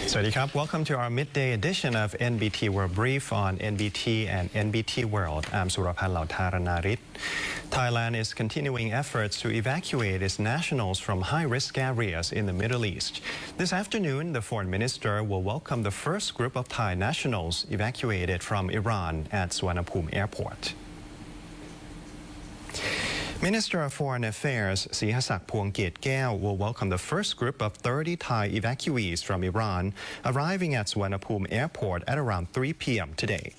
Sawasdee krab. Welcome to our midday edition of NBT World Brief on NBT and NBT World. I'm Surapan Lautaranarit. Thailand is continuing efforts to evacuate its nationals from high-risk areas in the Middle East. This afternoon, the foreign minister will welcome the first group of Thai nationals evacuated from Iran at Suvarnabhumi Airport. Minister of Foreign Affairs Sihasak Phuangkietkaew will welcome the first group of 30 Thai evacuees from Iran arriving at Suvarnabhumi Airport at around 3 p.m. today.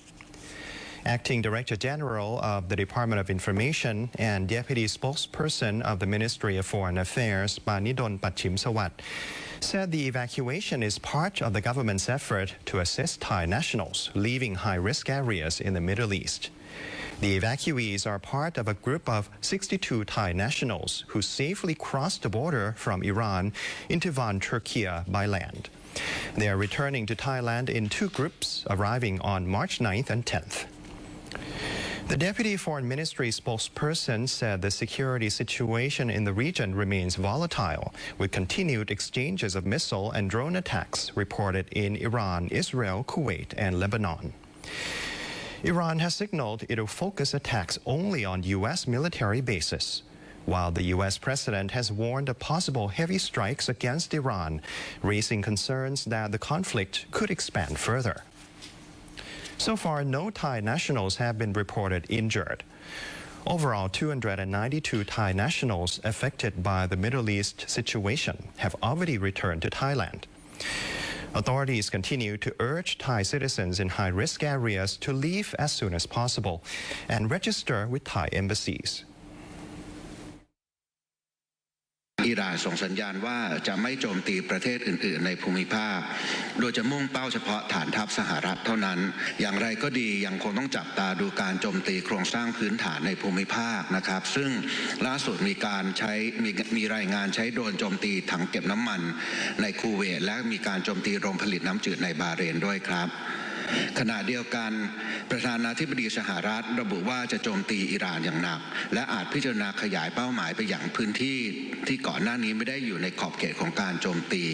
Acting Director General of the Department of Information and Deputy Spokesperson of the Ministry of Foreign Affairs Panidon Pachimsawat said the evacuation is part of the government's effort to assist Thai nationals leaving high-risk areas in the Middle East. The evacuees are part of a group of 62 Thai nationals who safely crossed the border from Iran into Van, Turkey by land. They are returning to Thailand in two groups, arriving on March 9th and 10th. The Deputy Foreign Ministry spokesperson said the security situation in the region remains volatile, with continued exchanges of missile and drone attacks reported in Iran, Israel, Kuwait, and Lebanon. Iran has signaled it will focus attacks only on U.S. military bases, while the U.S. president has warned of possible heavy strikes against Iran, raising concerns that the conflict could expand further. So far, no Thai nationals have been reported injured. Overall, 292 Thai nationals affected by the Middle East situation have already returned to Thailand. Authorities continue to urge Thai citizens in high-risk areas to leave as soon as possible and register with Thai embassies. อิหร่านส่งสัญญาณว่าจะไม่โจมตีประเทศอื่นๆในภูมิภาคโดยจะมุ่งเป้าเฉพาะฐานทัพสหรัฐเท่านั้นอย่างไรก็ดียังคงต้องจับตาดูการโจมตีโครงสร้างพื้นฐานในภูมิภาคนะครับซึ่งล่าสุดมีรายงานใช้โดรนโจมตีถังเก็บน้ำมันในคูเวตและมีการโจมตีโรงผลิตน้ำจืดในบาห์เรนด้วยครับขณะเดียวกันประธานาธิบดีสหรัฐระบุว่าจะโจมตีอิหร่านอย่างหนักและอาจพิจารณาขยายเป้าหมายไปยังพื้นที่ที่ก่อนหน้านี้ไม่ได้อยู่ในขอบเขตของการโจมตี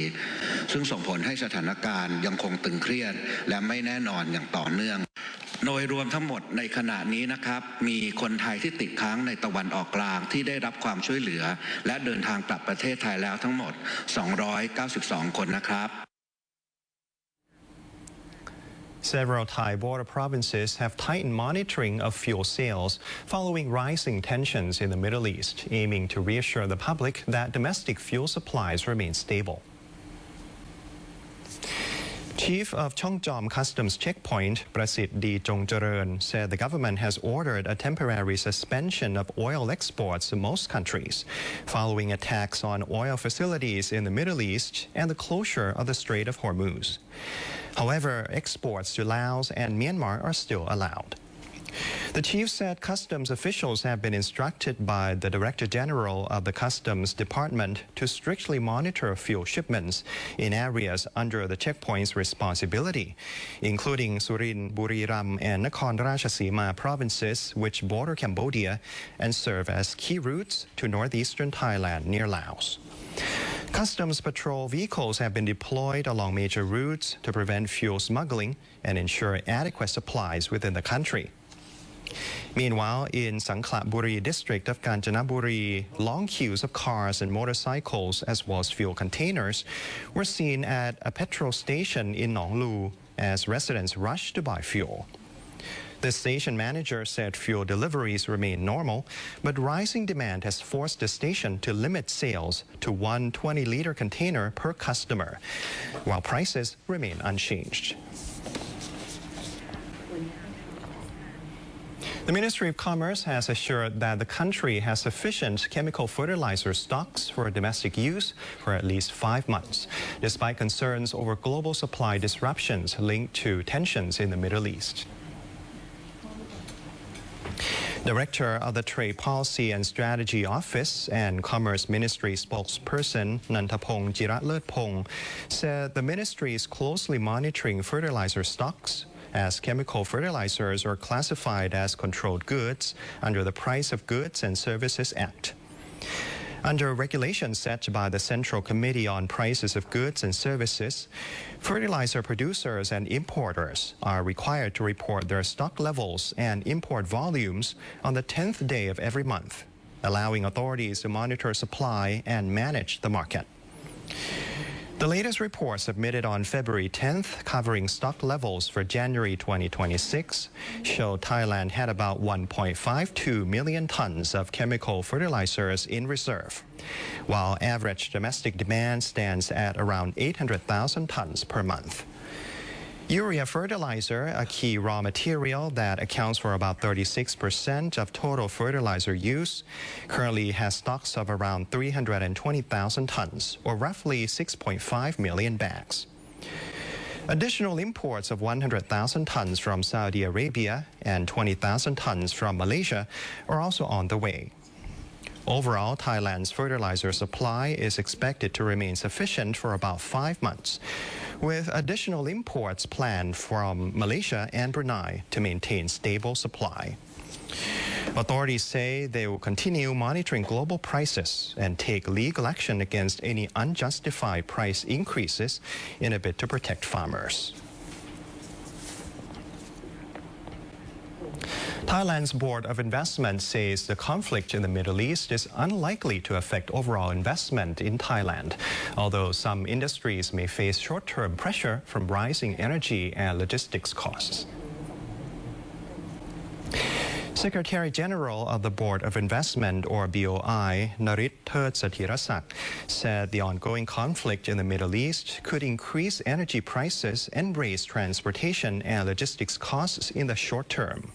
ซึ่งส่งผลให้สถานการณ์ยังคงตึงเครียดและไม่แน่นอนอย่างต่อเนื่องโดยรวมทั้งหมดในขณะนี้นะครับมีคนไทยที่ติดค้างในตะวันออกกลางที่ได้รับความช่วยเหลือและเดินทางกลับประเทศไทยแล้วทั้งหมด292คนนะครับ Several Thai border provinces have tightened monitoring of fuel sales following rising tensions in the Middle East, aiming to reassure the public that domestic fuel supplies remain stable. Chief of Chongchom Customs Checkpoint, Prasit D. Chongchareun, said the government has ordered a temporary suspension of oil exports to most countries, following attacks on oil facilities in the Middle East and the closure of the Strait of Hormuz. However, exports to Laos and Myanmar are still allowed. The chief said customs officials have been instructed by the Director General of the Customs Department to strictly monitor fuel shipments in areas under the checkpoint's responsibility, including Surin, Buriram, and Nakhon Ratchasima provinces, which border Cambodia and serve as key routes to northeastern Thailand near Laos. Customs patrol vehicles have been deployed along major routes to prevent fuel smuggling and ensure adequate supplies within the country. Meanwhile, in Sangkhlaburi district of Kanchanaburi, long queues of cars and motorcycles as well as fuel containers were seen at a petrol station in Nong Lu as residents rushed to buy fuel. The station manager said fuel deliveries remain normal, but rising demand has forced the station to limit sales to one 20-liter container per customer, while prices remain unchanged. The Ministry of Commerce has assured that the country has sufficient chemical fertilizer stocks for domestic use for at least 5 months, despite concerns over global supply disruptions linked to tensions in the Middle East. Director of the Trade Policy and Strategy Office and Commerce Ministry spokesperson Nantapong Jiratlerpong said the ministry is closely monitoring fertilizer stocks, as chemical fertilizers are classified as controlled goods under the Price of Goods and Services Act. Under regulations set by the Central Committee on Prices of Goods and Services, fertilizer producers and importers are required to report their stock levels and import volumes on the 10th day of every month, allowing authorities to monitor supply and manage the market. The latest report submitted on February 10th, covering stock levels for January 2026, showed Thailand had about 1.52 million tons of chemical fertilizers in reserve, while average domestic demand stands at around 800,000 tons per month. Urea fertilizer, a key raw material that accounts for about 36% of total fertilizer use, currently has stocks of around 320,000 tons, or roughly 6.5 million bags. Additional imports of 100,000 tons from Saudi Arabia and 20,000 tons from Malaysia are also on the way. Overall, Thailand's fertilizer supply is expected to remain sufficient for about 5 months, with additional imports planned from Malaysia and Brunei to maintain stable supply. Authorities say they will continue monitoring global prices and take legal action against any unjustified price increases in a bid to protect farmers. Thailand's Board of Investment says the conflict in the Middle East is unlikely to affect overall investment in Thailand, although some industries may face short-term pressure from rising energy and logistics costs. Secretary General of the Board of Investment, or BOI, Narit Sathirasak, said the ongoing conflict in the Middle East could increase energy prices and raise transportation and logistics costs in the short term.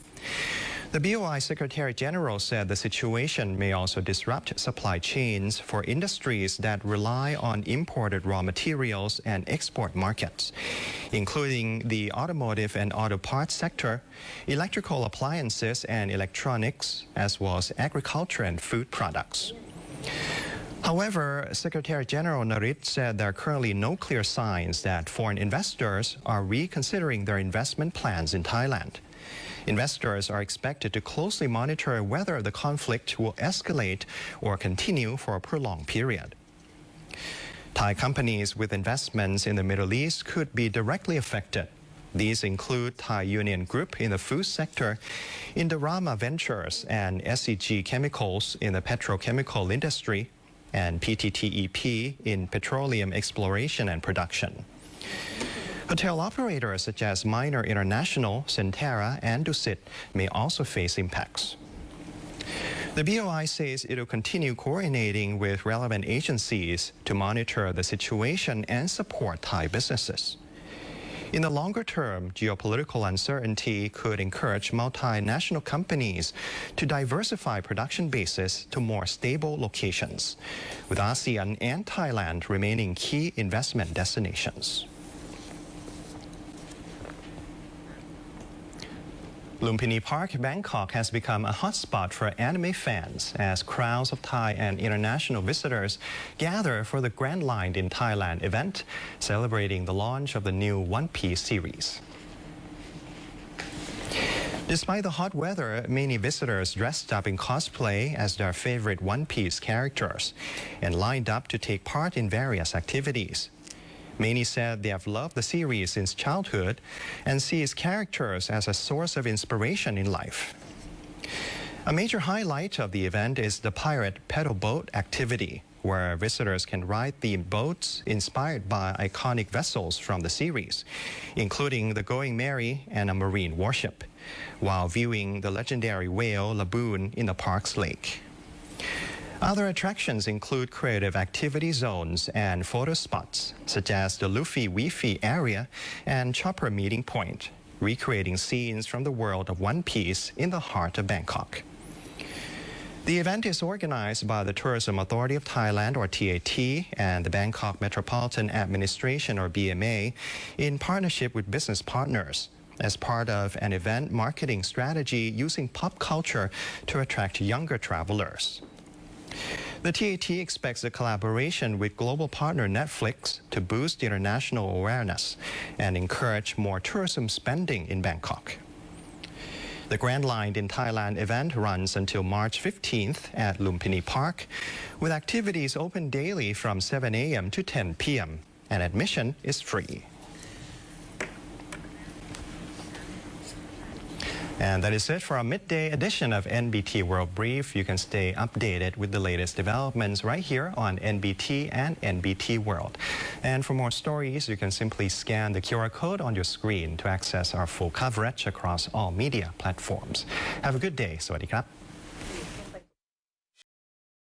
The BOI Secretary General said the situation may also disrupt supply chains for industries that rely on imported raw materials and export markets, including the automotive and auto parts sector, electrical appliances and electronics, as well as agriculture and food products. However, Secretary General Narit said there are currently no clear signs that foreign investors are reconsidering their investment plans in Thailand. Investors are expected to closely monitor whether the conflict will escalate or continue for a prolonged period. Thai companies with investments in the Middle East could be directly affected. These include Thai Union Group in the food sector, Indorama Ventures and SCG Chemicals in the petrochemical industry, and PTTEP in petroleum exploration and production. Hotel operators such as Minor International, Centera, and Dusit may also face impacts. The BOI says it will continue coordinating with relevant agencies to monitor the situation and support Thai businesses. In the longer term, geopolitical uncertainty could encourage multinational companies to diversify production bases to more stable locations, with ASEAN and Thailand remaining key investment destinations. Lumpini Park, Bangkok has become a hotspot for anime fans as crowds of Thai and international visitors gather for the Grand Line in Thailand event, celebrating the launch of the new One Piece series. Despite the hot weather, many visitors dressed up in cosplay as their favorite One Piece characters and lined up to take part in various activities. Many said they have loved the series since childhood and see its characters as a source of inspiration in life. A major highlight of the event is the pirate pedal boat activity, where visitors can ride themed boats inspired by iconic vessels from the series, including the Going Merry and a marine warship, while viewing the legendary whale Laboon in the park's lake. Other attractions include creative activity zones and photo spots, such as the Luffy Wi-Fi area and Chopper Meeting Point, recreating scenes from the world of One Piece in the heart of Bangkok. The event is organized by the Tourism Authority of Thailand, or TAT, and the Bangkok Metropolitan Administration, or BMA, in partnership with business partners, as part of an event marketing strategy using pop culture to attract younger travelers. The TAT expects a collaboration with global partner Netflix to boost international awareness and encourage more tourism spending in Bangkok. The Grand Line in Thailand event runs until March 15th at Lumpini Park, with activities open daily from 7 a.m. to 10 p.m. and admission is free. And that is it for our midday edition of NBT World Brief. You can stay updated with the latest developments right here on NBT and NBT World. And for more stories, you can simply scan the QR code on your screen to access our full coverage across all media platforms. Have a good day. สวัสดีครับ